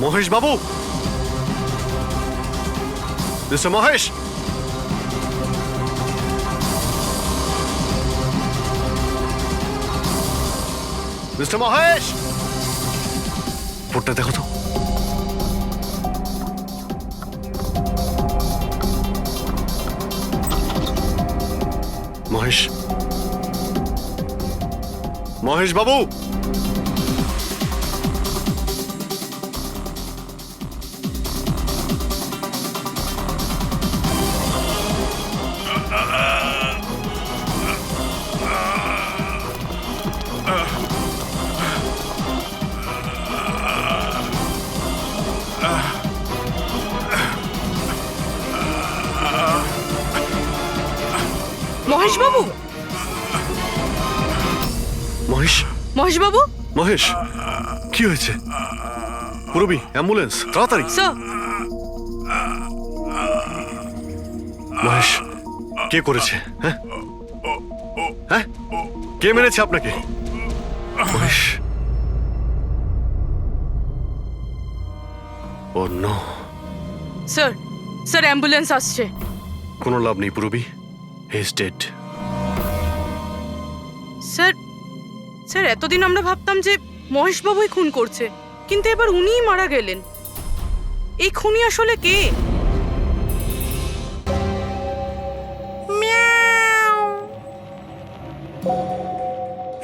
মহেশ বাবু, mister Mahesh, mister Mahesh, রিপোর্টটা দেখো তো। মহেশ, মহেশ বাবু, মহেশ বাবু, মহেশ, মহেশ বাবু, মহেশ, কি হয়েছে? পুরবি, অ্যাম্বুলেন্স, তাড়াতাড়ি। স্যার, মহেশ, কে করেছে? হ্যাঁ হ্যাঁ, কে মেরেছে আপনাকে? মহেশ, ও নো। স্যার, স্যার অ্যাম্বুলেন্স আসছে। কোনো লাভ নেই পুরবি, he is dead. Sir, sir এতদিন আমরা ভাবতাম যে মহেশ বাবুই খুন করছে, কিন্তু এবার উনিই মারা গেলেন। এই খুনি আসলে কে?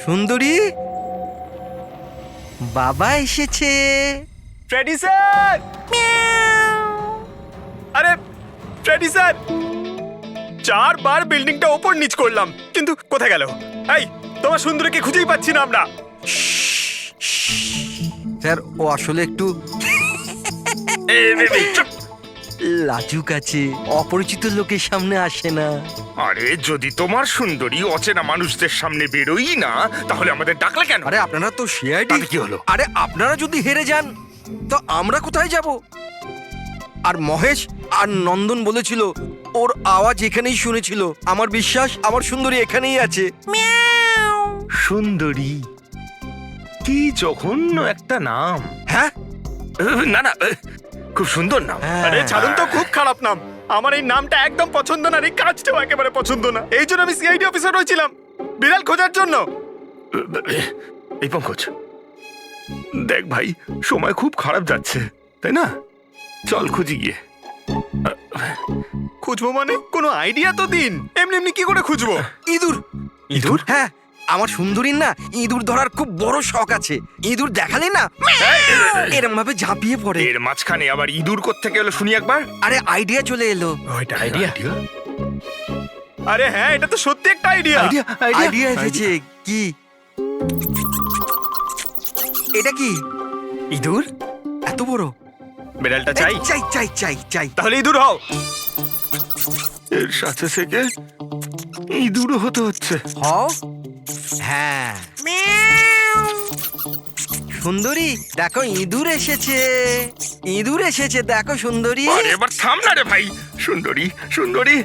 সুন্দরী, বাবা এসেছে। Freddy sir! আরে ফ্রেডি স্যার, 4 বার বিল্ডিংটা ওপর নিচ করলাম, কিন্তু কোথায় গেল? এই, তোমার সুন্দরীকে খুঁজেই পাচ্ছি না আমরা। স্যার, ও আসলে একটু চুপ! লাজুক আছে, অপরিচিত লোকের সামনে আসে না। আরে যদি তোমার সুন্দরী অচেনা মানুষদের সামনে বেরোই না, তাহলে আমাদের ডাকলে কেন? আরে আপনারা তো সিআইডি। তাতে কি হলো? আরে আপনারা যদি হেরে যান তো আমরা কোথায় যাব? আর মহেশ আর নন্দন বলেছিল ওর আওয়াজ এখানেই শুনেছিল। আমার বিশ্বাস আমার সুন্দরী এখানেই আছে। সুন্দরী, কি জঘন্য একটা নাম। হ্যাঁ, না না, খুব সুন্দর নাম। আরে ছাড়ুন তো, খুব খারাপ নাম। আমার এই নামটা একদম পছন্দ না, আর এই কাজটাও একেবারে পছন্দ না। এই জন্য আমি সিআইডি অফিসার হয়েছিলাম, বিড়াল খোঁজার জন্য। এই পঙ্কজ, দেখ ভাই, সময় খুব খারাপ যাচ্ছে, তাই না? চল খুঁজি গিয়ে। খুঁজবো মানে কোনো আইডিয়া তো দিন। এমনি এমনি কি করে খুঁজবো? ইঁদুর। ইঁদুর? হ্যাঁ, আমার সুন্দরীর না ইঁদুর ধরার খুব বড় শখ আছে। ইঁদুর দেখালে না এরম ভাবে ঝাঁপিয়ে পড়ে। এর মাঝখানে আবার ইঁদুর কোত্থেকে এলো শুনি একবার। আরে আইডিয়া চলে এলো। ওইটা আইডিয়া? আরে হ্যাঁ, এটা তো সত্যি একটা আইডিয়া। আইডিয়া এসেছে। কি এটা? কি ইঁদুর? এত বড়? বিড়ালটা চাই? চাই চাই চাই চাই। তাহলে ইঁদুর হও। এর সাথে থেকে ইঁদুরও হতে হচ্ছে। হও। হ্যাঁ, সুন্দরী দেখো ইঁদুর এসেছে। ইঁদুর এসেছে, দেখো সুন্দরী। আরে এবার থাম না রে ভাই। সুন্দরী, সুন্দরী,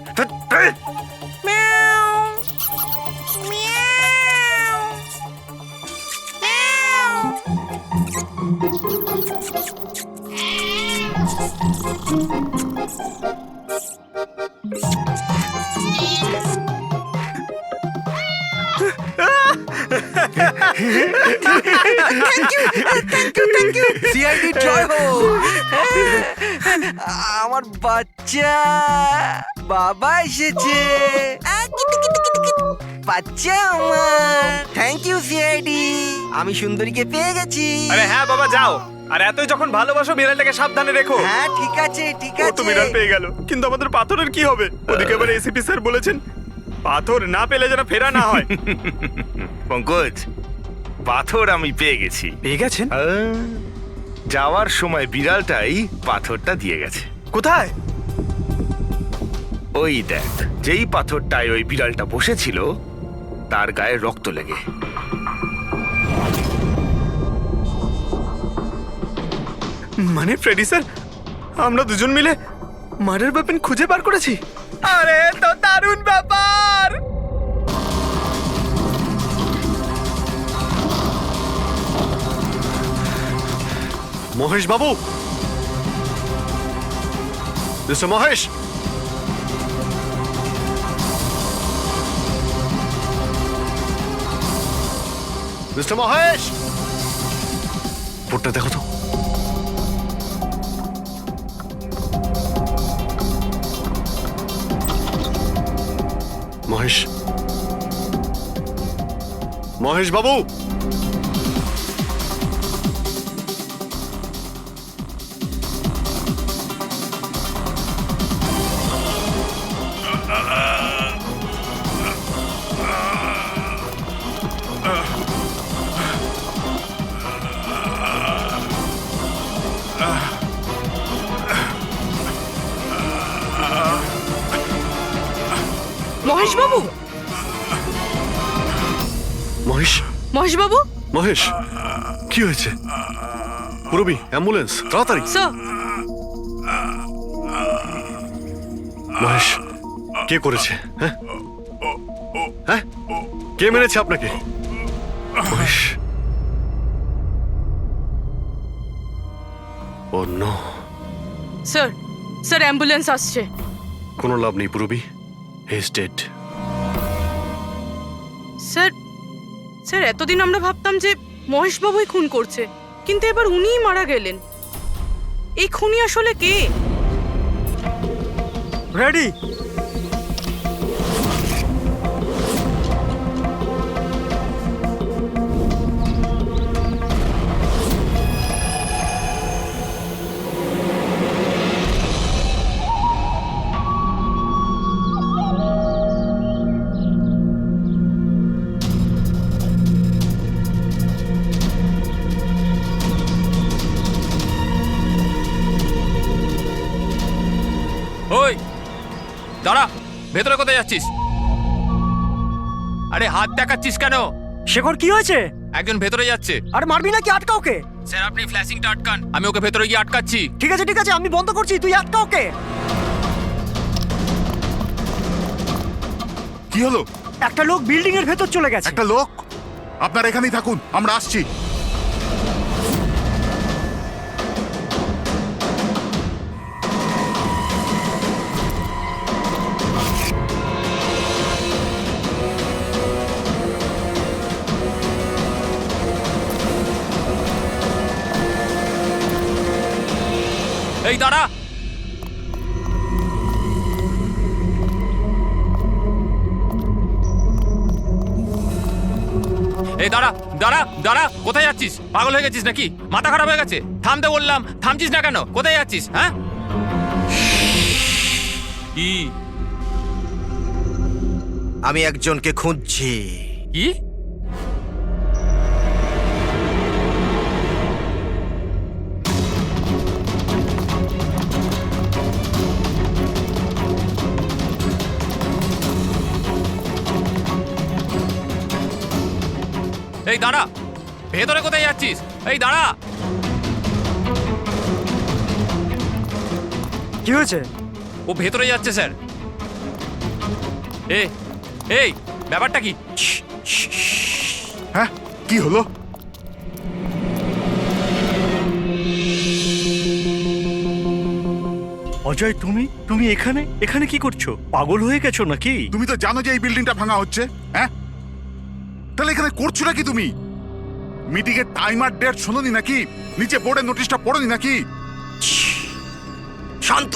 সিআইডি জয় হোক। আমার বাচ্চা বাবা এসেছে। বাচ্চা আমার। থ্যাংক ইউ সিআইডি, আমি সুন্দরীকে পেয়ে গেছি। আরে হ্যাঁ বাবা, যাও। আর এতই যখন ভালোবাসো, বিড়ালটাকে সাবধানে রেখো। হ্যাঁ ঠিক আছে ঠিক ও তো আছে। বিড়াল পেয়ে গেল, কিন্তু আমাদের পাথরের কি হবে? ওদিকে আবার এসিপি স্যার বলেছেন পাথর না পেলে যেন ফেরা না হয়। পঙ্কজ, পাথর আমি পেয়ে গেছি। পেয়ে গেছেন? যাওয়ার সময় বিড়ালটাই পাথরটা দিয়ে গেছে। কোথায়? ওই দেখ, যেই পাথরটায় ওই বিড়ালটা বসেছিল তার গায়ে রক্ত লেগে। মানে ফ্রেডি স্যার, আমরা দুজন মিলে মার্ডার ওয়েপন খুঁজে বার করেছি। আরে তো দারুণ ব্যাপার। মহেশ বাবু, মিস্টার মহেশ, মিস্টার মহেশ, রিপোর্টটা দেখো তো। মহেশ, মহেশ বাবু, মহেশ বাবু, মহেশ, মহেশ বাবু, মহেশ, কি হয়েছে? পুরবি, অ্যাম্বুলেন্স, তাড়াতাড়ি। স্যার। মহেশ, কে করেছে? হ্যাঁ, হ্যাঁ, কে মেরেছে আপনাকে? মহেশ, ও নো, স্যার, স্যার অ্যাম্বুলেন্স আসছে। কোনো লাভ নেই পুরবি, he is dead. Sir, sir এতদিন আমরা ভাবতাম যে মহেশ বাবুই খুন করছে, কিন্তু এবার উনিই মারা গেলেন। এই খুনি আসলে কে? রেডি? ওই দাঁড়া, ভেতরে কোথায় যাচ্ছিস? আরে হাত দেখাচ্ছিস কেন? শেখর কি হয়েছে? একজন ভেতরে যাচ্ছে। আর মারবি নাকি? আটকা ওকে। স্যার আপনি ফ্ল্যাশিংটা আটকান, আমি ওকে ভেতরে গিয়ে আটকাচ্ছি। ঠিক আছে ঠিক আছে, আমি বন্ধ করছি, তুই আটকা ওকে। কি হলো? একটা লোক বিল্ডিং এর ভেতর চলে গেছে। একটা লোক? আপনারা এখানেই থাকুন, আমরা আসছি। এই দাঁড়া, এই দাঁড়া দাঁড়া দাঁড়া, কোথায় যাচ্ছিস? পাগল হয়ে গেছিস নাকি? মাথা খারাপ হয়ে গেছে? থামতে বললাম, থামছিস না কেন? কোথায় যাচ্ছিস? হ্যাঁ, কি? আমি একজনকে খুঁজছি। কি? এই দাঁড়া, ভেতরে কোথায় যাচ্ছিস? এই দাঁড়া। কি হয়েছে? ও ভেতরে যাচ্ছে স্যার। এই ব্যাপারটা কি? হ্যাঁ, কি হলো? অজয়, তুমি তুমি এখানে এখানে কি করছো? পাগল হয়ে গেছো নাকি? তুমি তো জানো যে এই বিল্ডিংটা ভাঙা হচ্ছে। হ্যাঁ, তাহলে এখানে করছো নাকি তুমি? মিটিং এর টাইম আর ডেট শোনোনি নাকি? নিচে বোর্ডের নোটিশটা পড়োনি নাকি? শান্ত।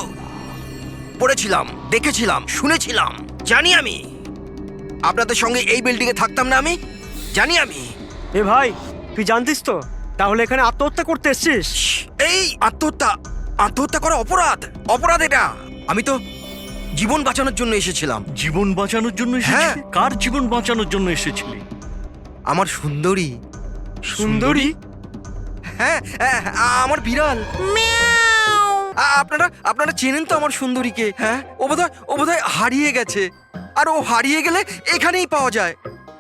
পড়েছিলাম, দেখেছিলাম, শুনেছিলাম। জানি আমি আপনাদের সঙ্গে এই বিল্ডিং এ থাকতাম না। আমি জানি আমি। এ ভাই, তুই জানতিস তো? তাহলে এখানে আত্মহত্যা করতে এসেছিস? এই আত্মহত্যা, আত্মহত্যা করা অপরাধ। অপরাধ এটা। আমি তো জীবন বাঁচানোর জন্য এসেছিলাম। জীবন বাঁচানোর জন্য হ্যাঁ। এসেছিলি? কার জীবন বাঁচানোর জন্য এসেছিলি? আমার সুন্দরী। সুন্দরী? হ্যাঁ, হ্যাঁ, আমার বিড়াল। আপনারা আপনারা চেনেন তো আমার সুন্দরীকে? হ্যাঁ, ও বোধহয় হারিয়ে গেছে। আর ও হারিয়ে গেলে এখানেই পাওয়া যায়।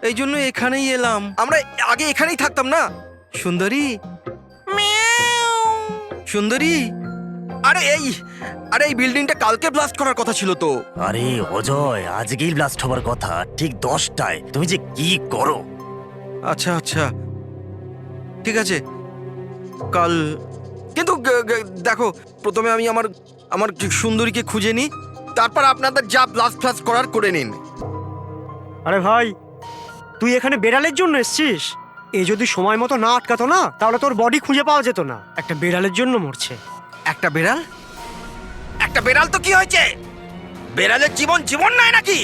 এই জন্য এখানেই এলাম। আমরা আগে এখানেই থাকতাম না। সুন্দরী, সুন্দরী। আরে এই বিল্ডিংটা কালকে ব্লাস্ট করার কথা ছিল তো। আরে অজয়, আজকেই ব্লাস্ট হবার কথা, ঠিক 10টায়। তুমি যে কি করো! আচ্ছা আচ্ছা, ঠিক আছে, কাল। কিন্তু দেখো, প্রথমে আমি আমার আমার সুন্দরীকে খুঁজে নিই, তারপর আপনাদের যা ব্লাস্ট ফ্লাস্ট করার করে নিন। আরে ভাই, তুই এখানে বেড়ালের জন্য এসেছিস? এ যদি সময় মতো না আটকাতো না, তাহলে তোর বডি খুঁজে পাওয়া যেত না। একটা বেড়ালের জন্য মরছে। একটা বেড়াল? একটা বেড়াল তো কি হয়েছে? বেড়ালের জীবন জীবন নয় নাকি?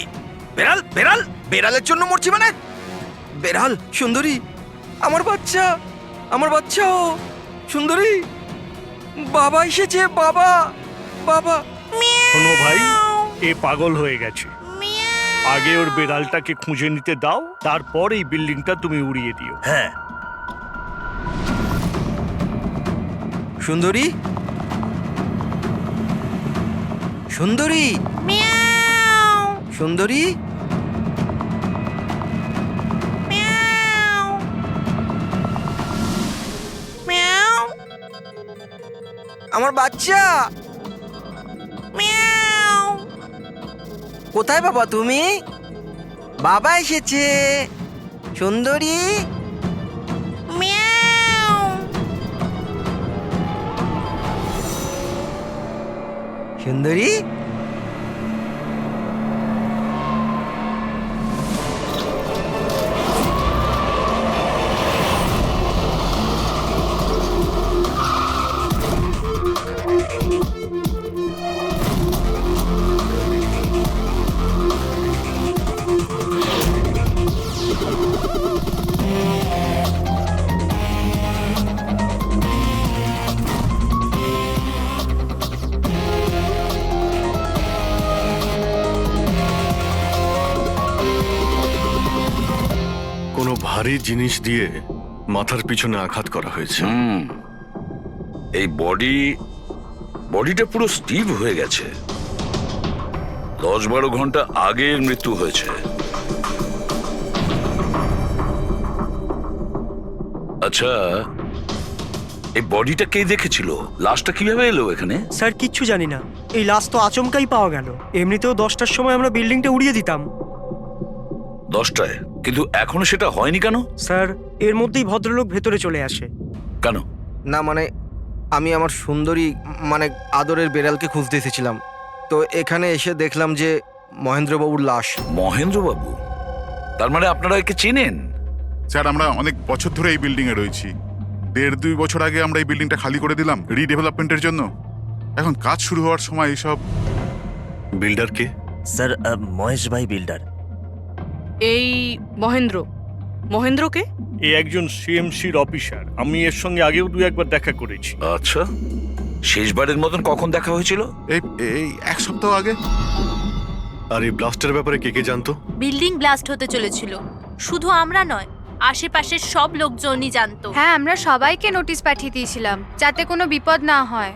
বেড়াল বেড়াল বেড়ালের জন্য মরছি মানে? বেড়াল, সুন্দরী, আমার বাচ্চা, আমার বাচ্চা। ও সুন্দরী, বাবা এসেছে, বাবা, বাবা। শোনো ভাই, এ পাগল হয়ে গেছে। আগে ওর বেড়ালটাকে খুঁজে নিতে দাও, তারপর এই বিল্ডিংটা তুমি উড়িয়ে দিও। হ্যাঁ, সুন্দরী, সুন্দরী, সুন্দরী, আমার বাচ্চা। কোথায় বাবা তুমি? বাবা এসেছে। সুন্দরী, সুন্দরী, কোনো ভারী জিনিস দিয়ে মাথার পিছনে আঘাত করা হয়েছে। এই বডিটা পুরো স্টিভ হয়ে গেছে। 10-12 ঘন্টা আগের মৃত্যু হয়েছে। আচ্ছা, এই বডিটা কে দেখেছিল? লাশটা কিভাবে এলো এখানে? স্যার, কিচ্ছু জানি না। এই লাশ তো আচমকাই পাওয়া গেল। এমনিতেও 10টার সময় আমরা বিল্ডিংটা উড়িয়ে দিতাম। 10টায়? কিন্তু এখনো সেটা হয়নি কেন? স্যার, এর মধ্যেই ভদ্রলোক ভেতরে চলে আসে। কেন? না মানে আমি আমার সুন্দরী মানে আদরের বেড়ালকে খুঁজতে এসেছিলাম, তো এখানে এসে দেখলাম যে মহেন্দ্রবাবুর লাশ। মহেন্দ্রবাবু? তার মানে আপনারা একে চেনেন? স্যার, আমরা অনেক বছর ধরে এই বিল্ডিং এ রয়েছি। 1.5-2 বছর আগে আমরা এই বিল্ডিংটা খালি করে দিলাম রিডেভেলপমেন্টের জন্য। এখন কাজ শুরু হওয়ার সময় এইসব। বিল্ডার কে? স্যার, মহেশ ভাই বিল্ডার। এই মহেন্দ্র, মহেন্দ্রকে? এ একজন সিএমসির অফিসার। আমি এর সঙ্গে আগেও 2-1বার দেখা করেছি। আচ্ছা, শেষবারের মতন কখন দেখা হয়েছিল? এই 1 সপ্তাহ আগে। আর এই ব্লাস্টের ব্যাপারে কে কে জানতো? বিল্ডিং ব্লাস্ট হতে চলেছিল। শুধু আমরা নয়, আশেপাশের সব লোকজনই জানতো। হ্যাঁ, আমরা সবাইকে নোটিশ পাঠিয়ে দিয়েছিলাম যাতে কোনো বিপদ না হয়।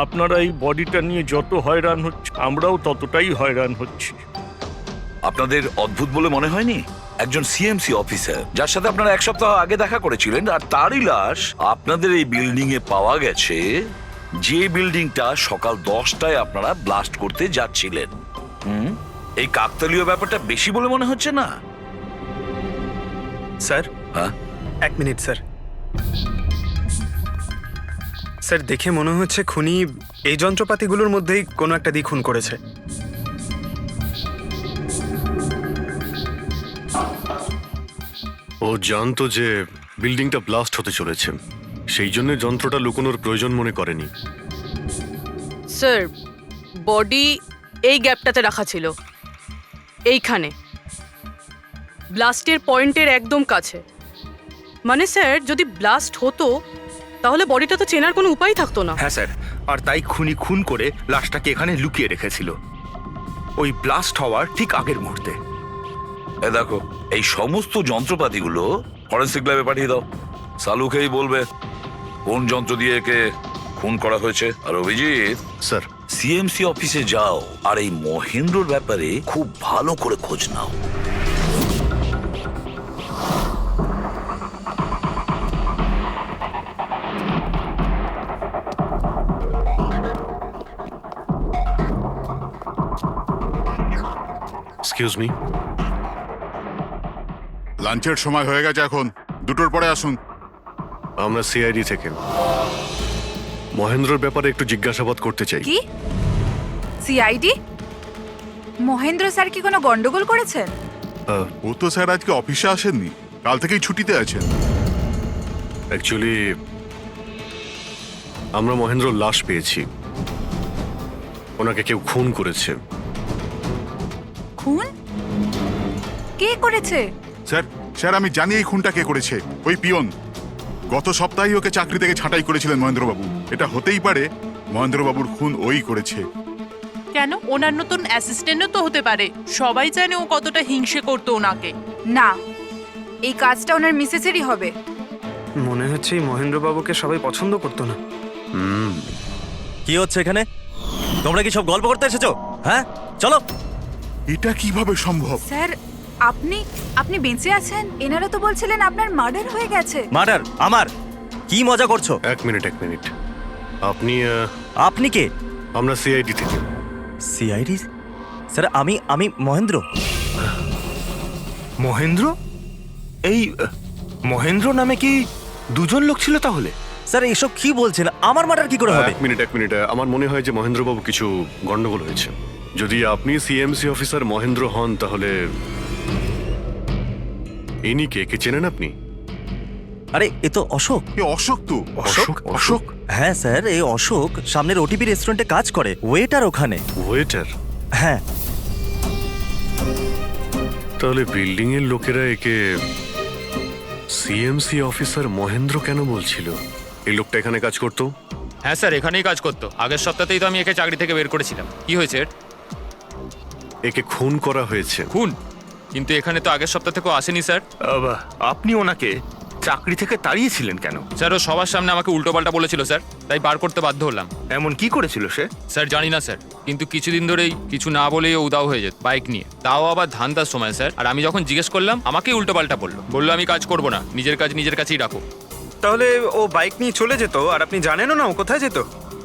আপনারা এই বডিটা নিয়ে যত হয়রান হচ্ছে, আমরাও ততটাই হয়রান হচ্ছি। আপনাদের অদ্ভুত বলে মনে হয়নি? একজন সিএমসি অফিসার যার সাথে আপনারা 1 সপ্তাহ আগে দেখা করেছিলেন, আর তারই লাশ আপনাদের এই বিল্ডিং এ পাওয়া গেছে, যে বিল্ডিংটা সকাল 10টায় আপনারা ব্লাস্ট করতে যাচ্ছিলেন। এই কাকতালীয় ব্যাপারটা বেশি বলে মনে হচ্ছে না? স্যার, হ্যাঁ, 1 মিনিট স্যার। স্যার, দেখে মনে হচ্ছে খুনি এই যন্ত্রপাতিগুলোর মধ্যেই কোনো একটা দিয়ে খুন করেছে। ও জানতো যে বিল্ডিংটা ব্লাস্ট হতে চলেছে, সেই জন্য যন্ত্রটা লুকোনোর প্রয়োজন মনে করেনি। স্যার, বডি এই গ্যাপটাতে রাখা ছিল, এইখানে ব্লাস্টের পয়েন্টের একদম কাছে। মানে স্যার, যদি ব্লাস্ট হতো তাহলে বডিটা তো চেনার কোনো উপায় থাকতো না। হ্যাঁ স্যার, আর তাই খুনি খুন করে লাশটাকে এখানে লুকিয়ে রেখেছিল ওই ব্লাস্ট হওয়ার ঠিক আগের মুহূর্তে। দেখো, এই সমস্ত যন্ত্রপাতিগুলো ফরেন্সিক ল্যাবে পাঠিয়ে দাও। সালুকেই বলবে কোন যন্ত্র দিয়ে একে খুন করা হয়েছে। আর অভিজিৎ স্যার, সিএমসি অফিসে যাও আর এই মহেন্দ্রর ব্যাপারে খুব ভালো করে খোঁজ নাও। Excuse me. লাঞ্চের সময় হয়ে গেছে, এখন 2টোর পরে আসুন। আমরা সিআইডি থেকে মহেন্দ্রর ব্যাপারে একটু জিজ্ঞাসাবাদ করতে চাই। কি? সিআইডি? মহেন্দ্র স্যার কি কোনো গন্ডগোল করেছেন? ও তো স্যার আজকে অফিসে আসেননি, কাল থেকেই ছুটিতে আছেন। অ্যাকচুয়ালি আমরা মহেন্দ্রর লাশ পেয়েছি। ওনাকে কেউ খুন করেছে। খুন? কে করেছে? স্যার স্যার আমি জানি এই খুনটা কে করেছে। ওই পিয়ন গত সপ্তাহেই ওকে চাকরি থেকে ছাঁটাই করেছিলেন মহেন্দ্রবাবু। এটা হতেই পারে মহেন্দ্রবাবুর খুন ওই করেছে। কেন? ওনার নতুন অ্যাসিস্ট্যান্টও তো হতে পারে। সবাই জানে ও কতটা হিংসে করতো ওনাকে। না, এই কাজটা ওনার মিসেসেরই হবে। মনে হচ্ছে এই মহেন্দ্রবাবুকে সবাই পছন্দ করতো না। কি হচ্ছে এখানে? তোমরা কি সব গল্প করতে এসেছো? হ্যাঁ, চলো। এটা কিভাবে সম্ভব? স্যার, আপনি বেঁচে আছেন? এনারা তো বলছিলেন আপনার মার্ডার হয়ে গেছে। মার্ডার? আমার? কি মজা করছো? এক মিনিট। আপনি আপনি কে? আমরা সিআইডি থেকে। সিআইডি? স্যার আমি মহেন্দ্র। মহেন্দ্র? এই মহেন্দ্র নামে কি দুজন লোক ছিল তাহলে? স্যার এসব কি বলছেন? আমার মার্ডার কি করে হবে? এক মিনিট। আমার মনে হয় যে মহেন্দ্রবাবু কিছু গন্ডগোল হয়েছে। যদি আপনি সিএমসি অফিসার মহেন্দ্র হন তাহলে ইনি কে চেনেন আপনি? আরে এ তো অশোক। অশোক তো? অশোক? হ্যাঁ স্যার, এই অশোক সামনের ওটিপি রেস্টুরেন্টে কাজ করে, ওয়েটার ওখানে। ওয়েটার? হ্যাঁ। তাহলে বিল্ডিং এর লোকেরা একে সিএমসি অফিসার মহেন্দ্র কেন বলছিল? এই লোকটা এখানে কাজ করতো? হ্যাঁ স্যার, এখানেই কাজ করতো। আগের সপ্তাহতেই তো আমি একে চাকরি থেকে বের করেছিলাম। কি হয়েছে এর? একে খুন করা হয়েছে। খুন? কিন্তু এখানে তো আগের সপ্তাহ থেকেও আসেনি স্যার। আপনি ওনাকে চাকরি থেকে তাড়িয়েছিলেন কেন? স্যার ও সবার সামনে আমাকে উল্টোপাল্টা বলেছিল স্যার, তাই বার করতে বাধ্য হলাম। এমন কি করেছিল সে? স্যার জানি না স্যার, কিন্তু কিছুদিন ধরেই কিছু না বলেই ও উদাও হয়ে যেত বাইক নিয়ে, তাও আবার ধান্দার সময় স্যার। আর আমি যখন জিজ্ঞেস করলাম আমাকেই উল্টোপাল্টা বললো আমি কাজ করবো না, নিজের কাজ নিজের কাছেই রাখো। তাহলে ও বাইক নিয়ে চলে যেত আর আপনি জানেনও না ও কোথায় যেত?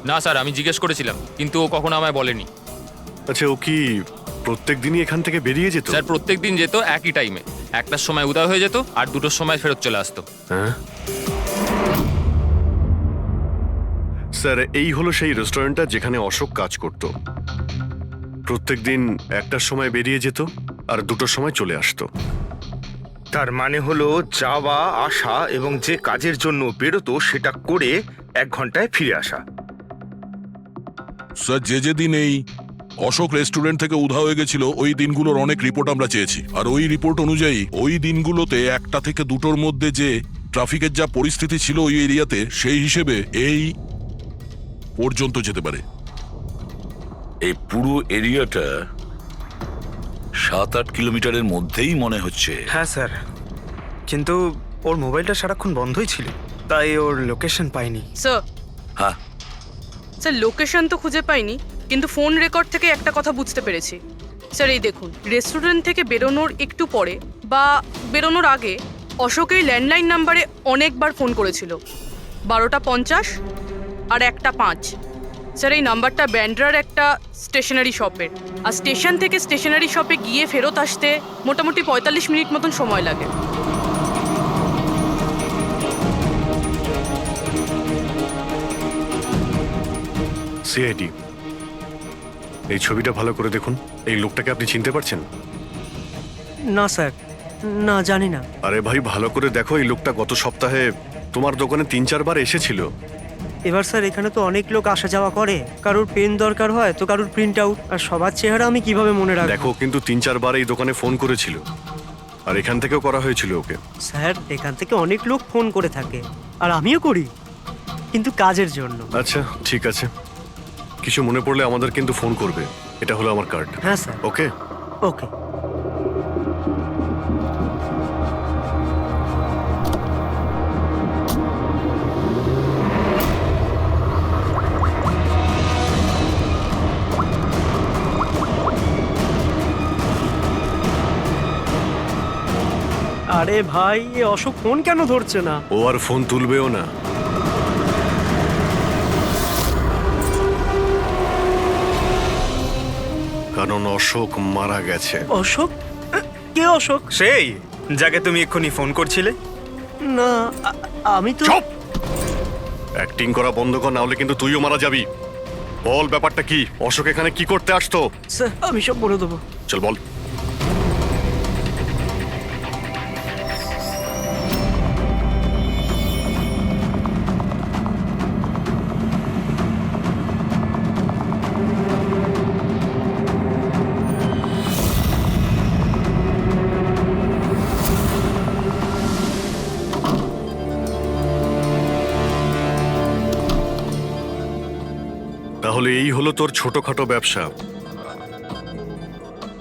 না স্যার, আমি জিজ্ঞেস করেছিলাম কিন্তু ও কখনো আমায় বলেনি। আচ্ছা, ও কি প্রত্যেক দিনই এখান থেকে বেরিয়ে যেত? স্যার প্রত্যেক দিন যেত একই টাইমে, 1টার সময় উদয় হয়ে যেত আর 2টোর সময় ফেরত চলে আসতো। হ্যাঁ স্যার, এই হলো সেই রেস্টুরেন্টটা যেখানে অশোক কাজ করত। প্রত্যেক দিন 1টার সময় বেরিয়ে যেত আর 2টোর সময় চলে আসতো। তার মানে হলো যাওয়া আসা এবং যে কাজের জন্য বেরোতো সেটা করে 1 ঘন্টায় ফিরে আসা। স্যার, যে দিন এই অশোক রেস্টুরেন্ট থেকে উধাও হয়ে গেছিল ওই দিনগুলোর অনেক রিপোর্ট আমরা চেয়েছি, আর ওই রিপোর্ট অনুযায়ী ওই দিনগুলোতে 1টা থেকে 2টোর মধ্যে যে ট্রাফিকের যা পরিস্থিতি ছিল ওই এরিয়াতে, সেই হিসেবে এই পর্যন্ত যেতে পারে। এই পুরো এরিয়াটা 7-8 কিলোমিটারের মধ্যেই মনে হচ্ছে। হ্যাঁ স্যার, কিন্তু ওর মোবাইলটা সারাক্ষণ বন্ধই ছিল, তাই ওর লোকেশন পাইনি। স্যার, হ্যাঁ স্যার লোকেশন তো খুঁজে পাইনি, কিন্তু ফোন রেকর্ড থেকে একটা কথা বুঝতে পেরেছি। স্যার এই দেখুন, রেস্টুরেন্ট থেকে বেরোনোর একটু পরে বা বেরোনোর আগে অশোক এই ল্যান্ডলাইন নাম্বারে অনেকবার ফোন করেছিল। 12টা 50 আর 1টা 5। স্যার এই নাম্বারটা ব্যান্ড্রার একটা স্টেশনারি শপের, আর স্টেশন থেকে স্টেশনারি শপে গিয়ে ফেরত আসতে মোটামুটি 45 মিনিট মতন সময় লাগে। সিআইডি, এই ছবিটা ভালো করে দেখুন। এই লোকটাকে আপনি চিনতে পারছেন? না স্যার, না জানি না। আরে ভাই, ভালো করে দেখো। এই লোকটা গত সপ্তাহে তোমার দোকানে 3-4 বার এসেছিল। এবার স্যার এখানে তো অনেক লোক আসা যাওয়া করে, কারোর পেন দরকার হয় তো কারোর প্রিন্ট আউট, আর সবার চেহারা আমি কিভাবে মনে রাখবো? দেখো, কিন্তু 3-4 বার এই দোকানে ফোন করেছিল, আর এখান থেকেও করা হয়েছিল ওকে। স্যার এখান থেকে অনেক লোক ফোন করে থাকে, আর আমিও করি, কিন্তু কাজের জন্য। আচ্ছা ঠিক আছে, কিছু মনে পড়লে আমাদের কিন্তু ফোন করবে। এটা হলো আমার কার্ড। হ্যাঁ স্যার। ওকে ওকে। আরে ভাই, এ অশোক ফোন কেন ধরছে না? ও আর ফোন তুলবেও না। কারণ অশোক মারা গেছে। অশোক? কে অশোক? সেই যাকে তুমি এক্ষুনি ফোন করছিলে? না, আমি তো। চুপ! অ্যাক্টিং করা বন্ধ কর, না হলে কিন্তু তুইও মারা যাবি। বল ব্যাপারটা কি? অশোক এখানে কি করতে আসতো? স্যার আমি সব বলে দেবো। চল বল। তাহলে এই হলো তোর ছোটখাটো ব্যবসা।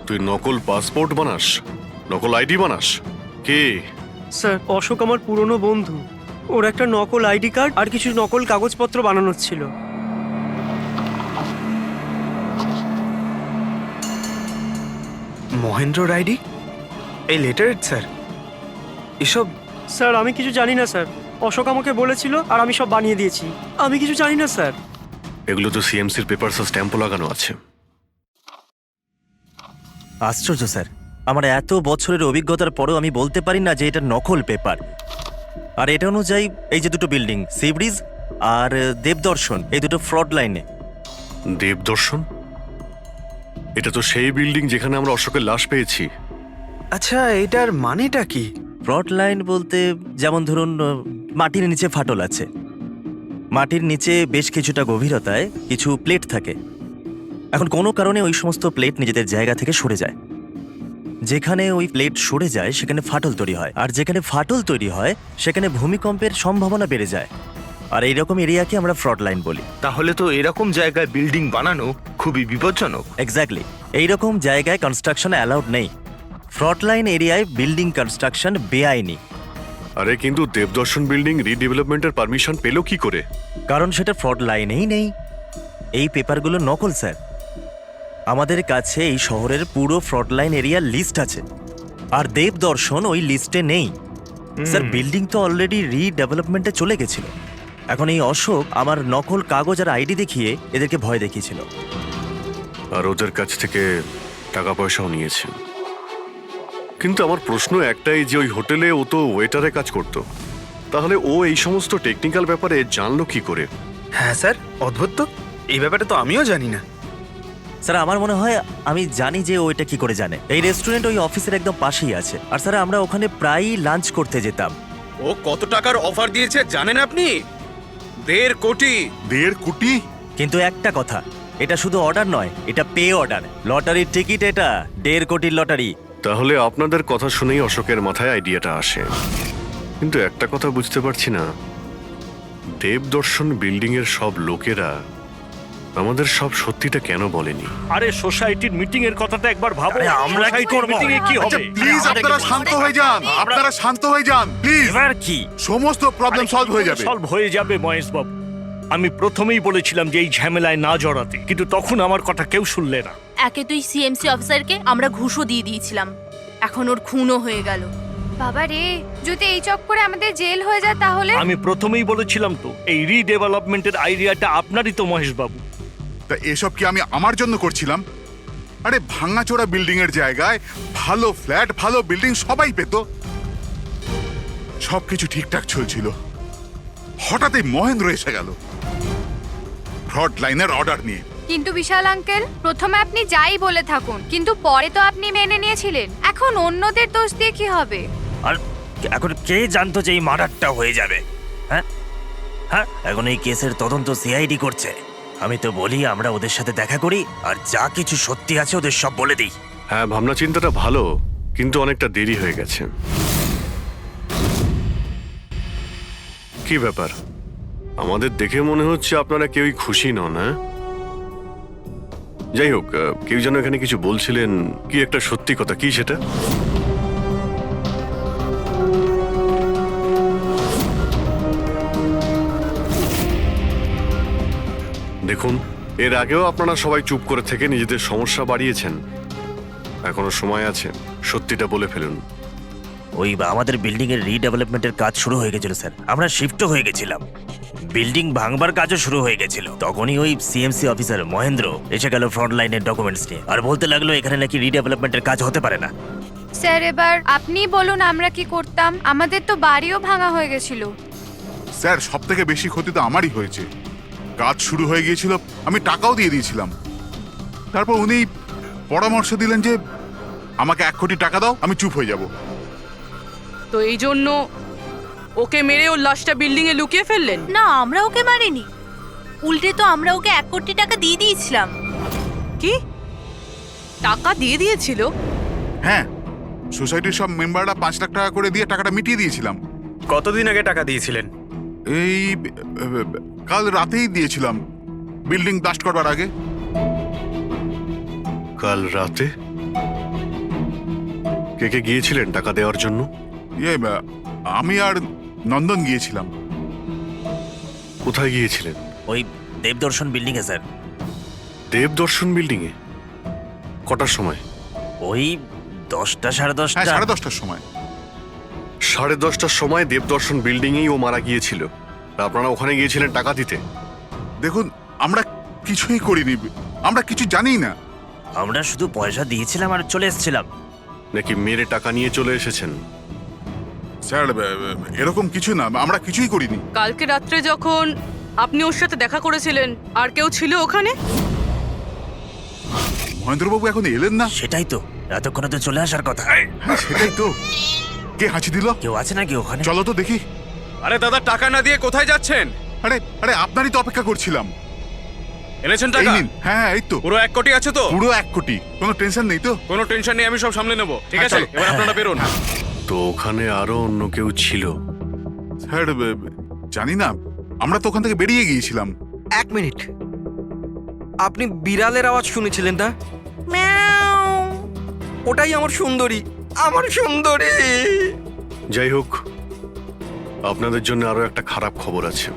তুই নকল পাসপোর্ট বানাস, নকল আইডি বানাস। কে? স্যার অশোক আমার পুরনো বন্ধু। ওর একটা নকল আইডি কার্ড আর কিছু নকল কাগজপত্র বানানোর ছিল। মহেন্দ্র আইডি, এই লেটারেড স্যার, এসব স্যার আমি কিছু জানি না স্যার। অশোক আমাকে বলেছিল আর আমি সব বানিয়ে দিয়েছি। আমি কিছু জানি না স্যার। এগুলো তো সিএমসির পেপারস স্ট্যাম্পও লাগানো আছে। আশ্চর্য স্যার, আমার এত বছরের অভিজ্ঞতার পরেও আমি বলতে পারি না যে এটা নকল পেপার। আর এটা অনুযায়ী এই যে দুটো বিল্ডিং, সি ব্রিজ আর দেবদর্শন, এই দুটো ফ্রড লাইনে। দেবদর্শন? এটা তো সেই বিল্ডিং যেখানে আমরা অশোকের লাশ পেয়েছি। আচ্ছা, এটার মানেটা কি? ফ্রড লাইন বলতে যেমন ধরুন মাটির নিচে ফাটল আছে, মাটির নিচে বেশ কিছুটা গভীরতায় কিছু প্লেট থাকে। এখন কোনো কারণে ওই সমস্ত প্লেট নিজেদের জায়গা থেকে সরে যায়। যেখানে ওই প্লেট সরে যায় সেখানে ফাটল তৈরি হয়, আর যেখানে ফাটল তৈরি হয় সেখানে ভূমিকম্পের সম্ভাবনা বেড়ে যায়। আর এইরকম এরিয়াকে আমরা ফ্রড লাইন বলি। তাহলে তো এরকম জায়গায় বিল্ডিং বানানো খুবই বিপজ্জনক। এক্স্যাক্টলি, এইরকম জায়গায় কনস্ট্রাকশন অ্যালাউড নেই। ফ্রড লাইন এরিয়ায় বিল্ডিং কনস্ট্রাকশন বেআইনি। আরে কিন্তু দেবদর্শন বিল্ডিং রিডেভেলপমেন্টের পারমিশন পেলো কি করে? কারণ সেটা ফ্রড লাইনেই নেই। এই পেপারগুলো নকল স্যার। আমাদের কাছে এই শহরের পুরো ফ্রড লাইন এরিয়ার লিস্ট আছে, আর দেবদর্শন ওই লিস্টে নেই। স্যার বিল্ডিং তো অলরেডি রিডেভেলপমেন্টে চলে গেছিল। এখন এই অশোক আমার নকল কাগজ আর আইডি দেখিয়ে এদেরকে ভয় দেখিয়েছিল। আর ওদের কাছ থেকে টাকা পয়সাও নিয়েছে। কিন্তু আমার প্রশ্ন একটাই যে ওই হোটেলে ও তো ওয়েটারে কাজ করতো, তাহলে ও এই সমস্ত টেকনিক্যাল ব্যাপারে জানলো কি করে? হ্যাঁ স্যার, অদ্ভুত তো, এই ব্যাপারে তো আমিও জানি না। স্যার আমার মনে হয় আমি জানি যে ও এটা কি করে জানে। এই রেস্টুরেন্ট ওই অফিসের একদম পাশেই আছে, আর স্যার আমরা ওখানে প্রায়ই লাঞ্চ করতে যেতাম। ও কত টাকার অফার দিয়েছে জানেন আপনি? 1.5 কোটি। 1.5 কোটি? কিন্তু একটা কথা, এটা শুধু অর্ডার নয়, এটা পে অর্ডার। লটারির টিকিট এটা, 1.5 কোটির লটারি। তাহলে আপনাদের কথা শুনেই অশোকের মাথায় আইডিয়াটা আসে। কিন্তু একটা কথা বুঝতে পারছি না, দেবদর্শন বিল্ডিং এর সব লোকেরা আমাদের সব সত্যিটা কেন বলেনি? আরে সোসাইটির মিটিং এর কথাটা একবার ভাবো। আরে আমরা কি করব? মিটিং এ কি হবে? প্লিজ আপনারা শান্ত হয়ে যান, আপনারা শান্ত হয়ে যান প্লিজ। এবার কি? সমস্ত প্রবলেম সলভ হয়ে যাবে। সলভ হয়ে যাবে মহেশ বাবু। আমি প্রথমেই বলেছিলাম যে এই ঝামেলায় না জড়াতে, কিন্তু তখন আমার কথা কেউ শুনলে না। একে তুই সিএমসি অফিসারকে আমরা ঘুষও দিয়ে দিয়েছিলাম, এখন ওর খুনও হয়ে গেল। বাবা রে, যদি এই চক্করে আমাদের জেল হয়ে যায় তাহলে? আমি প্রথমেই বলেছিলাম তো, এই রিডেভেলপমেন্টের আইডিয়াটা আপনারই তো মহেশ বাবু। তা এসব কি আমি আমার জন্য করছিলাম? আরে ভাঙাচোরা বিল্ডিং এর জায়গায় ভালো ফ্ল্যাট, ভালো বিল্ডিং সবাই পেত। সবকিছু ঠিকঠাক চলছিল, হঠাৎই মহেন্দ্র এসে গেল ফ্রড লাইনের অর্ডার নিয়ে। কিন্তু বিশাল আঙ্কেল, প্রথমে আপনি যাই বলে থাকুন, কিন্তু পরে তো আপনি মেনে নিয়েছিলেন। এখন অন্যদের দোষ দিয়ে কি হবে? আর এখন কে জানতো যে এই মার্ডারটা হয়ে যাবে? হ্যাঁ হ্যাঁ, এখন এই কেসের তদন্ত সিআইডি করছে। আমি তো বলি আমরা ওদের সাথে দেখা করি, আর যা কিছু সত্যি আছে ওদের সব বলে দিই। হ্যাঁ, ভাবনা চিন্তাটা ভালো, কিন্তু অনেকটা দেরি হয়ে গেছে। কি ব্যাপার, আমাদের দেখে মনে হচ্ছে আপনারা কেউই খুশি নন। হ্যাঁ, যাই হোক, কেউ যেন এখানে কিছু বলছিলেন, কি একটা সত্যি কথা, কি সেটা? দেখুন, এর আগেও আপনারা সবাই চুপ করে থেকে নিজেদের সমস্যা বাড়িয়েছেন। এখনো সময় আছে, সত্যিটা বলে ফেলুন। ওই আমাদের বিল্ডিং এর রিডেভেলপমেন্টের কাজ শুরু হয়ে গেছিল স্যার। আমরা শিফটও হয়ে গেছিলাম, বিল্ডিং ভাঙবার কাজও শুরু হয়ে গেছিল। তখনই ওই সিএমসি অফিসার মহেন্দ্র এসে গেল ফ্রন্ট লাইনের ডকুমেন্টস নিয়ে, আর বলতে লাগলো এখানে নাকি রিডেভেলপমেন্টের কাজ হতে পারে না। স্যার এবার আপনি বলুন আমরা কি করতাম? আমাদের তো বাড়িও ভাঙা হয়ে গেছিল। স্যার, সব থেকে বেশি ক্ষতি তো আমারই হয়েছে। কাজ শুরু হয়ে গিয়েছিল, আমি টাকাও দিয়ে দিয়েছিলাম। তারপর উনি পরামর্শ দিলেন যে আমাকে 1 কোটি টাকা দাও, আমি চুপ হয়ে যাব। তো এই জন্য ওকে মেরে ওর লাশটা বিল্ডিং এ লুকিয়ে ফেললেন? না, আমরা ওকে মারিনি, উল্টে তো আমরা ওকে 1 কোটি টাকা দিয়ে দিয়েছিলাম। কি টাকা দিয়ে দিয়েছিল? হ্যাঁ, সোসাইটির সব মেম্বাররা 5 লাখ টাকা করে দিয়ে টাকাটা মিটিয়ে দিয়েছিলাম। কতদিন আগে টাকা দিয়েছিলেন? এই কাল রাতেই দিয়েছিলাম, বিল্ডিং ব্লাস্ট করবার আগে। কাল রাতে কে কে গিয়েছিলেন টাকা দেওয়ার জন্য? আমি আর নন্দন গিয়েছিলাম। কোথায় গিয়েছিলেন? ওই দেবদর্শন বিল্ডিং এ স্যার। দেবদর্শন বিল্ডিং এ কটার সময়? ওই 10টা সাড়ে 10টা। হ্যাঁ, 10:30টার সময়। 10:30টার সময় দেবদর্শন বিল্ডিং এই ও মারা গিয়েছিল। আপনারা ওখানে গিয়েছিলেন টাকা দিতে? দেখুন, আমরা কিছুই করিনি, আমরা কিছু জানি না। আমরা শুধু পয়সা দিয়েছিলাম আর চলে এসেছিলাম। নাকি মেরে টাকা নিয়ে চলে এসেছেন? স্যার, এরকম কিছু না, আমরা কিছুই করিনি। কালকে রাত্রে যখন আপনি ওর সাথে দেখা করেছিলেন আর কেউ ছিল ওখানে? মহেন্দ্রবাবু এখন এলেন না। সেটাই তো, এতক্ষণে তো চলে আসার কথা। হ্যাঁ, সেটাই তো। কে হাঁচি দিল? কেউ আছে নাকি ওখানে? চলো তো দেখি। আরে দাদা, টাকা না দিয়ে কোথায় যাচ্ছেন? আরে আরে, আপনারই তো অপেক্ষা করছিলাম। এনেছেন এই টাকা? নিন। হ্যাঁ, এই তো পুরো 1 কোটি আছে তো? পুরো 1 কোটি, কোনো টেনশন নেই তো? কোনো টেনশন নেই, আমি সব সামলে নেব। ঠিক হ্যাঁ, আছে, চলো। এবার আপনারা বেরোন। তো ওখানে আরো অন্য কেউ ছিল? স্যার, জানি না, আমরা তো ওখান থেকে বেরিয়ে গিয়েছিলাম। 1 মিনিট, আপনি বিড়ালের আওয়াজ শুনেছিলেন না? ওটাই আমার সুন্দরী, আমার সুন্দরী। যাই হোক, আপনাদের জন্য আরো একটা খারাপ খবর আছে।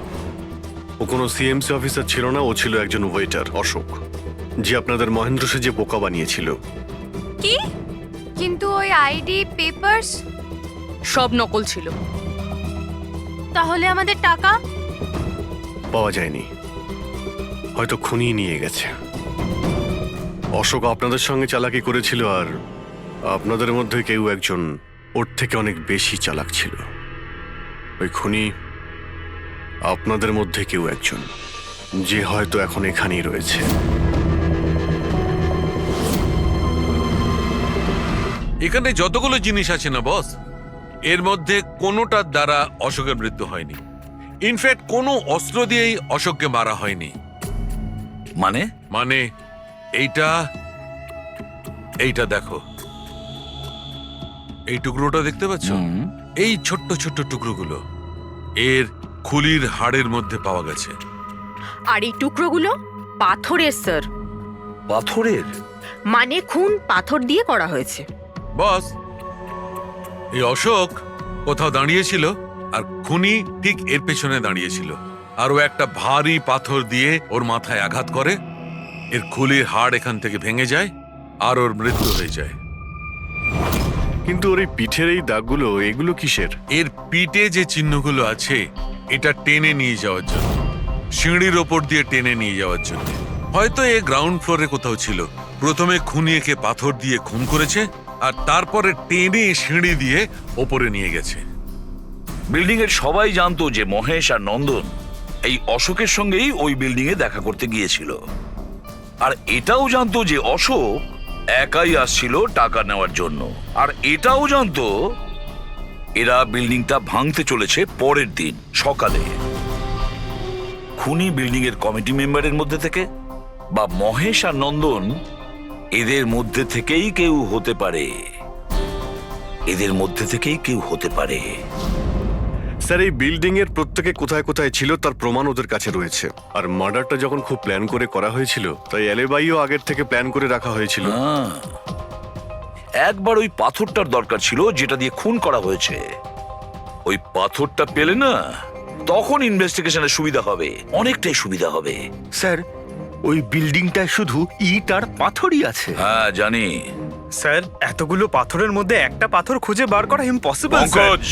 ও কোনো সিএমসি অফিসার ছিল না, ও ছিল একজন ওয়েটার, অশোক, যে আপনাদের মহেন্দ্র সেজে বোকা বানিয়েছিল। কি? কিন্তু ওই আইডি পেপারস সব নকল ছিল। তাহলে আমাদের টাকা? পাওয়া যায়নি, হয়তো খুনি নিয়ে গেছে। অশোক আপনাদের সঙ্গে চালাকি করেছিল, আর আপনাদের মধ্যে কেউ একজন ওর থেকে অনেক বেশি চালাক ছিল। ওই খুনি আপনাদের মধ্যে কেউ একজন, যে হয়তো এখন এখানেই রয়েছে। এখানে যতগুলো জিনিস আছে না বস, এর মধ্যে কোনোটার দ্বারা অশোকের মৃত্যু হয়নি। ইনফ্যাক্ট কোনো অস্ত্র দিয়েই অশোককে মারা হয়নি। মানে মানে এইটা দেখো, এই টুকরোটা দেখতে পাচ্ছ? এই ছোট্ট ছোট্ট টুকরোগুলো এর খুলির হাড়ের মধ্যে পাওয়া গেছে। আর এই টুকরোগুলো পাথরের স্যার। পাথরের? মানে খুন পাথর দিয়ে করা হয়েছে। বস, এই অশোক কোথাও দাঁড়িয়েছিল আর খুনি ঠিক এর পেছনে দাঁড়িয়েছিল, আর ও একটা ভারী পাথর দিয়ে ওর মাথায় আঘাত করে, এর খুলির হাড় এখান থেকে ভেঙে যায় আর ওর মৃত্যু হয়ে যায়। কিন্তু ওর এই পিঠের এই দাগগুলো, এগুলো কিসের? এর পিঠে যে চিহ্নগুলো আছে, এটা টেনে নিয়ে যাওয়ার জন্য, সিঁড়ির ওপর দিয়ে টেনে নিয়ে যাওয়ার জন্য। হয়তো এ গ্রাউন্ড ফ্লোরে কোথাও ছিল। প্রথমে খুনি একে পাথর দিয়ে খুন করেছে, আর তারপরে টেনে সিঁড়ি দিয়ে ওপরে নিয়ে গেছে। বিল্ডিং এর সবাই জানতো যে মহেশ আর নন্দন এই অশোকের সঙ্গেই ওই বিল্ডিং এ দেখা করতে গিয়েছিল, আর এটাও জানতো যে অশোক একাই আসছিল টাকা নেওয়ার জন্য, আর এটাও জানতো এরা বিল্ডিংটা ভাঙতে চলেছে পরের দিন সকালে। খুনি বিল্ডিং এর কমিটি মেম্বারের মধ্যে থেকে বা মহেশ আর নন্দন, এদের মধ্যে থেকেই কেউ হতে পারে, এদের মধ্যে থেকেই কেউ হতে পারে। স্যার, এই বিল্ডিং এর প্রত্যেকে কোথায় কোথায় ছিল তার প্রমাণ ওদের কাছে রয়েছে। আর মার্ডারটা যখন খুব প্ল্যান করে করা হয়েছিল, তাই এলেবাইও আগের থেকে প্ল্যান করে রাখা হয়েছিল। একবার ওই পাথরটার দরকার ছিল যেটা দিয়ে খুন করা হয়েছে। ওই পাথরটা পেলে না, তখন ইনভেস্টিগেশনের সুবিধা হবে, অনেকটাই সুবিধা হবে। স্যার, ওই বিল্ডিংটায় শুধু ইট আর পাথরই আছে। হ্যাঁ জানি। স্যার, এতগুলো পাথরের মধ্যে একটা পাথর খুঁজে বার করা ইম্পসিবল। পঙ্কজ,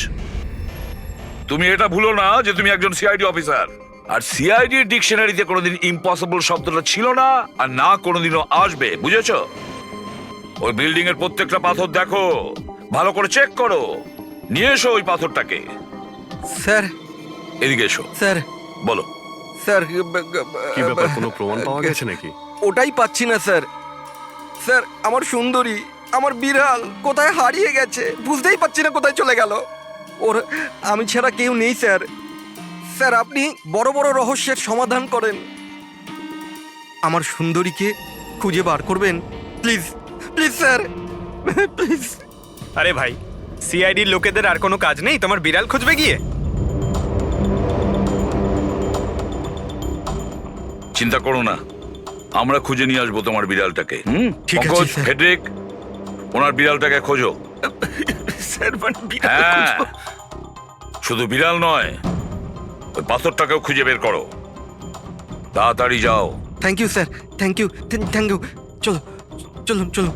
তুমি এটা ভুলো না যে তুমি একজন সিআইডি অফিসার, আর সিআইডি ডিকশনারিতে কোনোদিন ইম্পসিবল শব্দটা ছিল না, আর না কোনোদিনও আসবে, বুঝেছো? ওই বিল্ডিং এর প্রত্যেকটা পাথর দেখো, ভালো করে চেক করো, নিয়ে এসো ওই পাথরটাকে। স্যার, এদিকে এসো। স্যার, বলো। স্যার কি ব্যাপার, কোনো প্রমাণ পাওয়া গেছে নাকি? ওটাই পাচ্ছি না স্যার। স্যার আমার সুন্দরী, আমার বিড়াল কোথায় হারিয়ে গেছে, বুঝতেই পারছি না কোথায় চলে গেল। ওর আমি ছাড়া কেউ নেই স্যার। স্যার আপনি বড় বড় রহস্যের সমাধান করেন, আমার সুন্দরীকে খুঁজে বার করবেন প্লিজ, প্লিজ স্যার, প্লিজ। আরে ভাই, সিআইডির লোকেদের আর কোনো কাজ নেই তোমার বিড়াল খুঁজবে গিয়ে? চিন্তা করো না, আমরা খুঁজে নিয়ে আসবো তোমার বিড়ালটাকে। ঠিক আছে, পঙ্কজ, স্যার। ফেডরিক, ওনার বিড়ালটাকে খোঁজো। স্যার মানে বিড়াল হ্যাঁ, খুঁজবো? শুধু বিড়াল নয়, ওই পাথরটাকেও খুঁজে বের করো। তাড়াতাড়ি যাও। Thank you sir, thank you, thank you. চলো চলুন চলুন।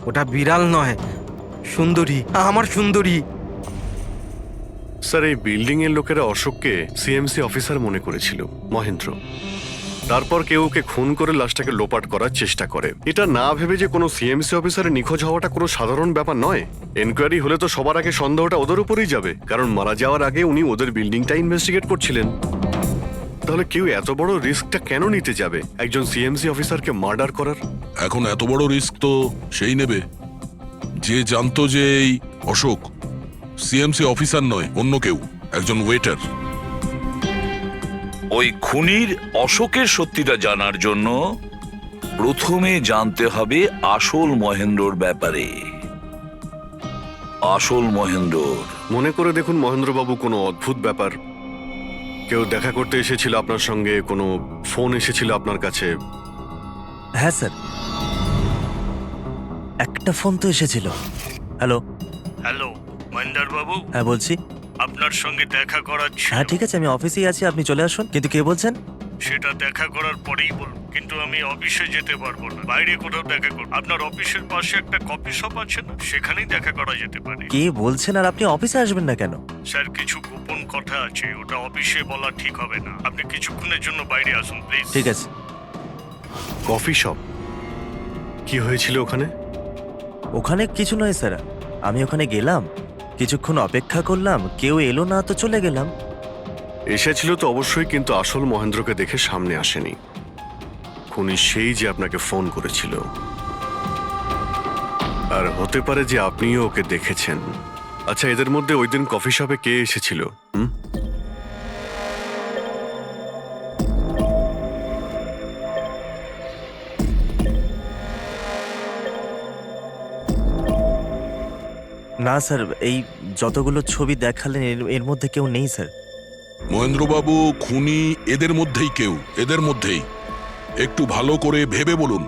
ওটা বিড়াল নয়, সুন্দরী, আমার সুন্দরী। স্যার, এই বিল্ডিং এর লোকেরা অশোককে সিএমসি অফিসার মনে করেছিল, মহেন্দ্র। তারপর কেউ ওকে খুন করে লাশটাকে লোপাট করার চেষ্টা করে। এটা না ভেবে যে কোনো সিএমসি অফিসারের নিখোঁজ হওয়াটা কোনো সাধারণ ব্যাপার নয়। এনকোয়ারি হলে তো সবার আগে সন্দেহটা ওদের উপরেই যাবে, কারণ মারা যাওয়ার আগে উনি ওদের বিল্ডিংটা ইনভেস্টিগেট করছিলেন। তাহলে কেউ এত বড় রিস্কটা কেন নিতে যাবে একজন সিএমসি অফিসারকে মার্ডার করার? এখন এত বড় রিস্ক তো সেই নেবে যে জানতো যে এই অশোক সিএমসি অফিসার নয়, অন্য কেউ, একজন ওয়েটার। ওই খুনির অশোকের সত্যিটা জানার জন্য প্রথমে জানতে হবে আসল মহেন্দ্রর ব্যাপারে। আসল মহেন্দ্র মনে করে দেখুন মহেন্দ্রবাবু, কোনো অদ্ভুত ব্যাপার, কেউ দেখা করতে এসেছিল আপনার সঙ্গে, কোনো ফোন এসেছিল আপনার কাছে? হ্যাঁ স্যার, একটা ফোন তো এসেছিল। হ্যালো হ্যালো মহেন্দ্র বাবু, হ্যাঁ বলছি। আপনার সঙ্গে দেখা করার ছিল। হ্যাঁ ঠিক আছে, আমি অফিসেই আছি, আপনি চলে আসুন। কিন্তু কে বলছেন? সেটা দেখা করার পরেই বলুন, কিন্তু আমি অফিসে যেতে পারবো না, বাইরে কোথাও দেখা করব। আপনার অফিসের পাশে একটা কফি শপ আছে না, সেখানেই দেখা করা যেতে পারে। কে বলছেন? আর আপনি অফিসে আসবেন না কেন? স্যার কিছু গোপন কথা আছে, ওটা অফিসে বলা ঠিক হবে না। আপনি কিছুক্ষণের জন্য বাইরে আসুন প্লিজ। ঠিক আছে। Coffee shop? কি হয়েছিল ওখানে? ওখানে কিছু নয় স্যার, আমি ওখানে গেলাম, কিছুক্ষণ অপেক্ষা করলাম, কেউ এলো না তো চলে গেলাম। এসেছিল তো অবশ্যই, কিন্তু আসল মহেন্দ্রকে দেখে সামনে আসেনি। খুনি সেই যে আপনাকে ফোন করেছিল, আর হতে পারে যে আপনিও ওকে দেখেছেন। আচ্ছা, এদের মধ্যে ওই দিন কফি শপে কে এসেছিল? না স্যার, এই যতগুলো ছবি দেখালেন এর মধ্যে কেউ নেই স্যার। মহেন্দ্রবাবু, খুনি এদের মধ্যেই কেউ, এদের মধ্যেই। একটু ভালো করে ভেবে বলুন।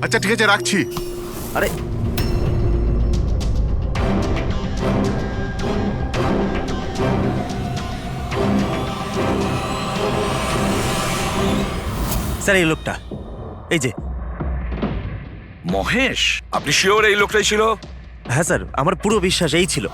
আচ্ছা ঠিক আছে, রাখছি। আরে স্যার, এই লোকটা, এই যে মহেশ। আপনি শিওর এই লোকটাই ছিল? হ্যাঁ স্যার, আমার পুরো বিশ্বাস এই ছিল।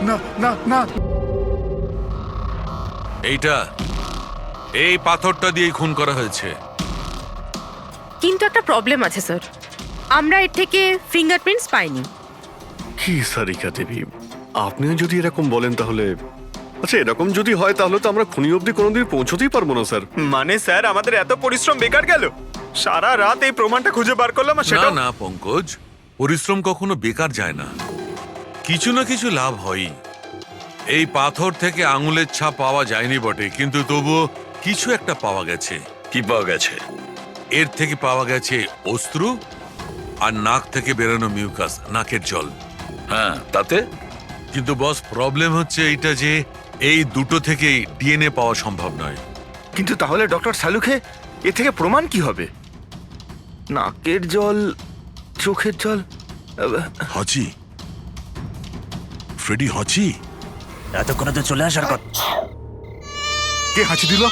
না না না এই পাথরটা দিয়েই খুন করা হয়েছে। কিন্তু একটা প্রবলেম আছে স্যার, আমরা এর থেকে ফিঙ্গারপ্রিন্টস পাইনি। কি সারিকা দেবী, আপনিও যদি এরকম বলেন তাহলে আচ্ছা, এরকম যদি হয় তাহলে তো আমরা খুনি অবধি কোনোদিন পৌঁছতেই পারবো না স্যার। মানে স্যার আমাদের এত পরিশ্রম বেকার গেল, সারা রাত এই প্রমাণটা খুঁজে বার করলাম আর না সেটা না পঙ্কজ, পরিশ্রম কখনো বেকার যায় না, কিছু না কিছু লাভ হয়ই। এই পাথর থেকে আঙুলের ছাপ পাওয়া যায়নি বটে, কিন্তু তবুও কিছু একটা পাওয়া গেছে। কি পাওয়া গেছে? এর থেকে পাওয়া গেছে অস্ত্র আর নাক থেকে বেরোনো মিউকাস, নাকের জল। হ্যাঁ, তাতে? কিন্তু বস, প্রবলেম হচ্ছে এইটা যে এই দুটো থেকেই ডিএনএ পাওয়া সম্ভব নয়। কিন্তু তাহলে ডক্টর সালুখে এ থেকে প্রমাণ কি হবে? নাকের জল, চোখের জল। হাঁচি, ফ্রেডি হাঁচি। এতক্ষণে তো চলে আসার কথা। কে হাঁচি দিল?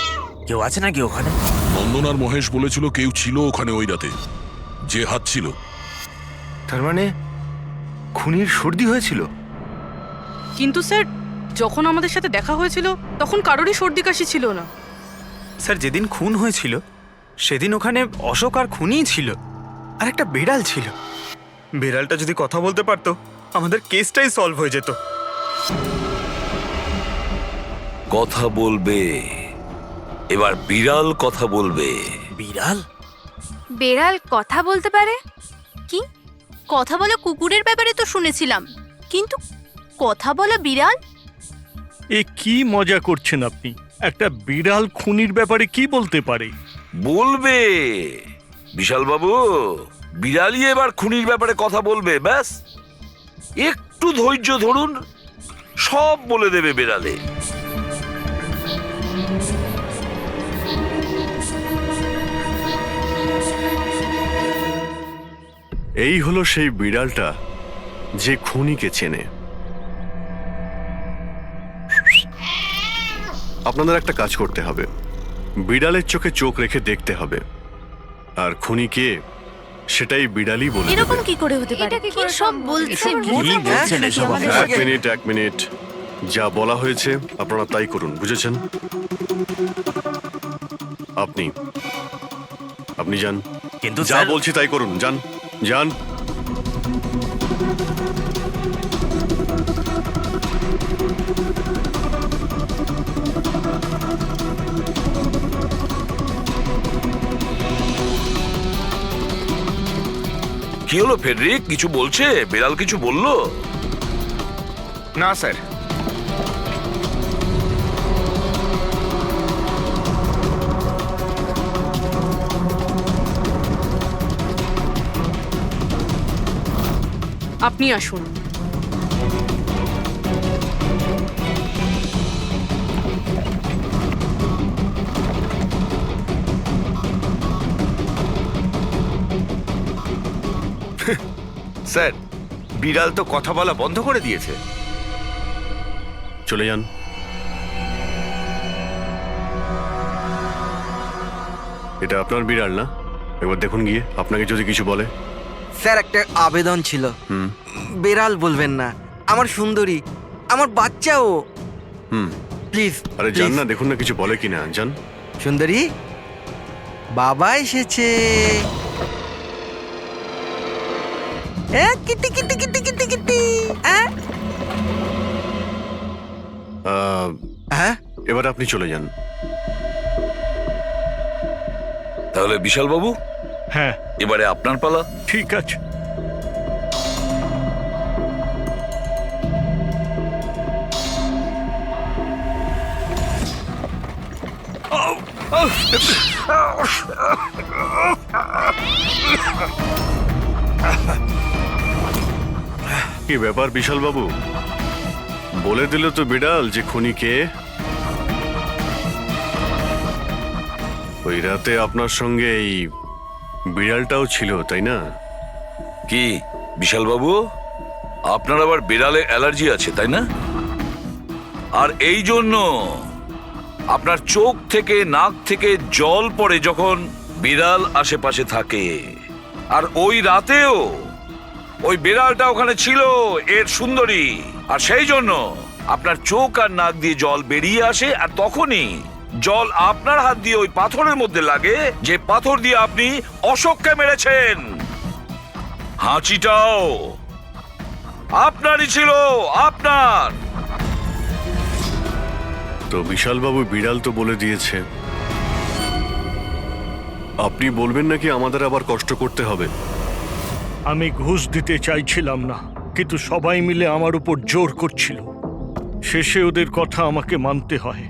কেউ আছে নাকি ওখানে? নন্দন আর মহেশ বলেছিল কেউ ছিল ওখানে ওই রাতে, যে হাত ছিল। তার মানে খুনির সর্দি হয়েছিল? কিন্তু স্যার, যখন আমাদের সাথে দেখা হয়েছিল তখন কারোরই সর্দি কাশি ছিল না। স্যার যেদিন খুন হয়েছিল সেদিন ওখানে অশোক আর খুনিই ছিল, আর একটা বিড়াল ছিল। বিড়ালটা যদি কথা বলতে পারতো আমাদের কেসটাই সলভ হয়ে যেত। কথা বলবে, এবার বিড়াল কথা বলবে। বিড়াল? বেড়াল কথা বলতে পারে? কি কথা বলা কুকুরের ব্যাপারে তো শুনেছিলাম, কিন্তু কথা বলা বিড়াল? এ কি মজা করছেন আপনি? একটা বিড়াল খুনির ব্যাপারে কি বলতে পারে? বলবে বিশাল বাবু, বিড়ালই এবার খুনির ব্যাপারে কথা বলবে। ব্যাস একটু ধৈর্য ধরুন, সব বলে দেবে বিড়ালে। এই হলো সেই বিড়ালটা যে খুনিকে চেনে। আপনাদের একটা কাজ করতে হবে, বিড়ালের চোখে চোখ রেখে দেখতে হবে, আর খুনিকে সেটাই বিড়ালই বলে দেবে। এরকম কি করে হতে পারে? কি সব বলছে? এক মিনিট, যা বলা হয়েছে আপনারা তাই করুন, বুঝেছেন? আপনি যান, কিন্তু যা বলছি তাই করুন, যান যান। কি হলো ফেডরিক, কিছু বলছে? বিড়াল কিছু বললো? না স্যার। আপনি আসুন। স্যার, বিড়াল তো কথা বলা বন্ধ করে দিয়েছে। চলে যান। এটা আপনার বিড়াল না? একবার দেখুন গিয়ে, আপনাকে যদি কিছু বলে। স্যার, একটা আবেদন ছিল। বেড়াল বলবেন না, আমার সুন্দরী, আমার বাচ্চাও। প্লিজ। আরে যান না, দেখুন না কিছু বলে কিনা, যান। সুন্দরী, বাবা এসেছে। Kitty Kitty Kitty Kitty Kitty. এবার আপনি চলে যান। তাহলে বিশাল বাবু, হ্যাঁ, এবারে আপনার পালা। ঠিক আছে। কি ব্যাপার বিশাল বাবু, বলে দিল তো বিড়াল যে খুনি কে? ওই রাতে আপনার সঙ্গে এই বিড়ালটাও ছিল, তাই না? কি বিশাল বাবু, আপনার আবার বিড়ালে অ্যালার্জি আছে, তাই না? আর এই জন্য আপনার চোখ থেকে নাক থেকে জল পড়ে যখন বিড়াল আশেপাশে থাকে। আর ওই রাতেও ওই বিড়ালটা ওখানে ছিল এর সুন্দরী, আর সেই জন্য আপনার চোখ আর নাক দিয়ে জল বেরিয়ে আসে, আর তখনই জল আপনার হাত দিয়ে ওই পাথরের মধ্যে লাগে, যে পাথর দিয়ে আপনি অশোককে মেরেছেন। হাঁচিটাও আপনারই ছিল, আপনার। তো বিশালবাবু, বিড়াল তো বলে দিয়েছে। আপনি বলবেন নাকি আমাদের আবার কষ্ট করতে হবে? আমি ঘুষ দিতে চাইছিলাম না, কিন্তু সবাই মিলে আমার উপর জোর করছিল। শেষে ওদের কথা আমাকে মানতে হয়।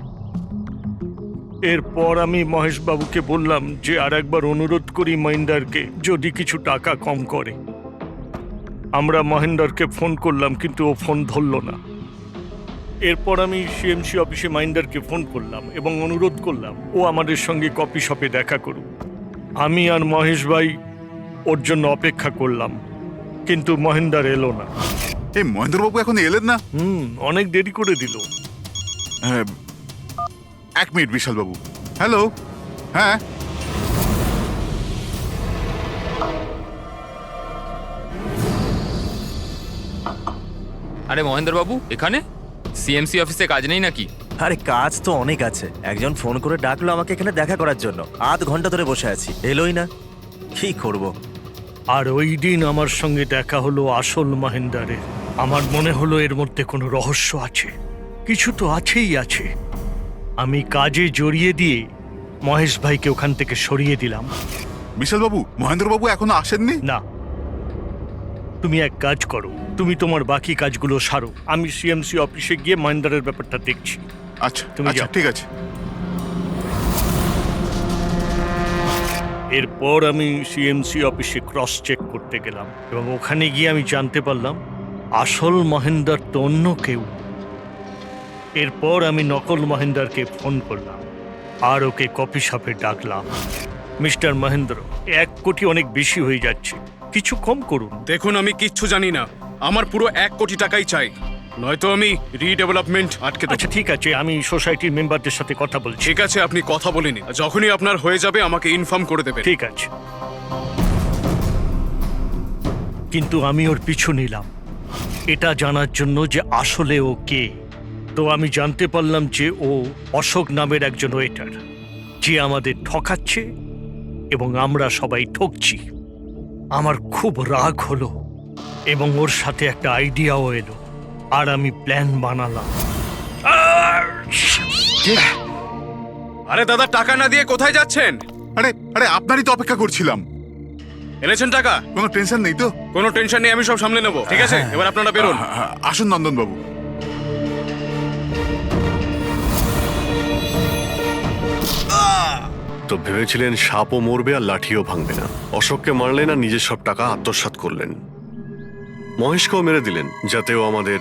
এরপর আমি মহেশবাবুকে বললাম যে আর একবার অনুরোধ করি মহিন্দারকে, যদি কিছু টাকা কম করে। আমরা মহেন্দারকে ফোন করলাম, কিন্তু ও ফোন ধরল না। এরপর আমি সিএমসি অফিসে মহেন্দারকে ফোন করলাম এবং অনুরোধ করলাম ও আমাদের সঙ্গে কফি শপে দেখা করুক। আমি আর মহেশ ভাই ওর জন্য অপেক্ষা করলাম, কিন্তু মহেন্দার এলো না। এই মহেন্দ্রবাবু এখন এলেন না? অনেক দেরি করে দিল। হ্যাঁ, 1 মিনিট বিশালবাবু। হ্যালো, হ্যাঁ। আরে মহেন্দ্র বাবু, এখানে সিএমসি অফিসে কাজ নেই নাকি? আরে কাজ তো অনেক আছে। একজন ফোন করে ডাকলো আমাকে এখানে দেখা করার জন্য। আধ ঘন্টা ধরে বসে আছি, এলোই না। কি করব? আর ওই দিন আমার সঙ্গে দেখা হলো আসল মহেন্দারের। আমার মনে হলো এর মধ্যে কোনো রহস্য আছে, কিছু তো আছেই আছে। আমি কাজে জড়িয়ে দিয়ে মহেশ ভাইকে ওখান থেকে সরিয়ে দিলাম। বিশালবাবু, মহেন্দ্রবাবু এখনো আসেননি? না, তুমি এক কাজ করো, তুমি তোমার বাকি কাজগুলো সারো। আমি সিএমসি অফিসে গিয়ে মহেন্দারের ব্যাপারটা দেখছি। আচ্ছা, তুমি আচ্ছা, যাও। ঠিক আছে। এরপর আমি সিএমসি অফিসে ক্রস চেক করতে গেলাম এবং ওখানে গিয়ে আমি জানতে পারলাম আসল মহেন্দার তো অন্য কেউ। এরপর আমি নকল মহেন্দারকে ফোন করলাম আর ওকে কফি শপে ডাকলাম। মিস্টার মহেন্দ্র, 1 কোটি অনেক বেশি হয়ে যাচ্ছে, কিছু কম করুন। দেখুন, আমি কিচ্ছু জানি না। আমার পুরো 1 কোটি টাকাই চাই, নয়তো আমি রিডেভেলপমেন্ট আটকে দেব। আচ্ছা ঠিক আছে, আমি সোসাইটির মেম্বারদের সাথে কথা বলছি। ঠিক আছে, আপনি কথা বলে নিন। যখনই আপনার হয়ে যাবে আমাকে ইনফর্ম করে দেবেন। ঠিক আছে, কিন্তু আমি ওর পিছু নিলাম এটা জানার জন্য যে আসলে ও কে। তো আমি জানতে পারলাম যে ও অশোক নামের একজন ওয়েটার, যে আমাদের ঠকাচ্ছে এবং আমরা সবাই ঠকছি। আমার খুব রাগ হলো এবং ওর সাথে একটা আইডিয়াও এলো, আর আমি প্ল্যান বানালাম। আরে দাদা, টাকা না দিয়ে কোথায় যাচ্ছেন? আরে আরে, আপনারই তো অপেক্ষা করছিলাম। এনেছেন টাকা? কোনো টেনশন নেই তো? কোনো টেনশন নেই, আমি সব সামলে নেব। ঠিক আছে, এবার আপনারা বেরোন। আসুন নন্দনবাবু। তো ভেবেছিলেন সাপও মরবে আর লাঠিও ভাঙবে না। অশোককে মারলেন আর নিজের সব টাকা আত্মসাৎ করলেন। মহেশকেও মেরে দিলেন যাতে ও আমাদের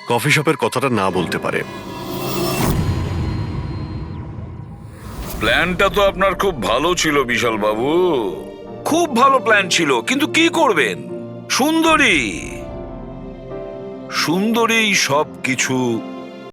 কফি শপের কথাটা না বলতে পারে। প্ল্যানটা তো আপনার খুব ভালো ছিল বিশাল বাবু, খুব ভালো প্ল্যান ছিল, কিন্তু কি করবেন? সুন্দরী সব কিছু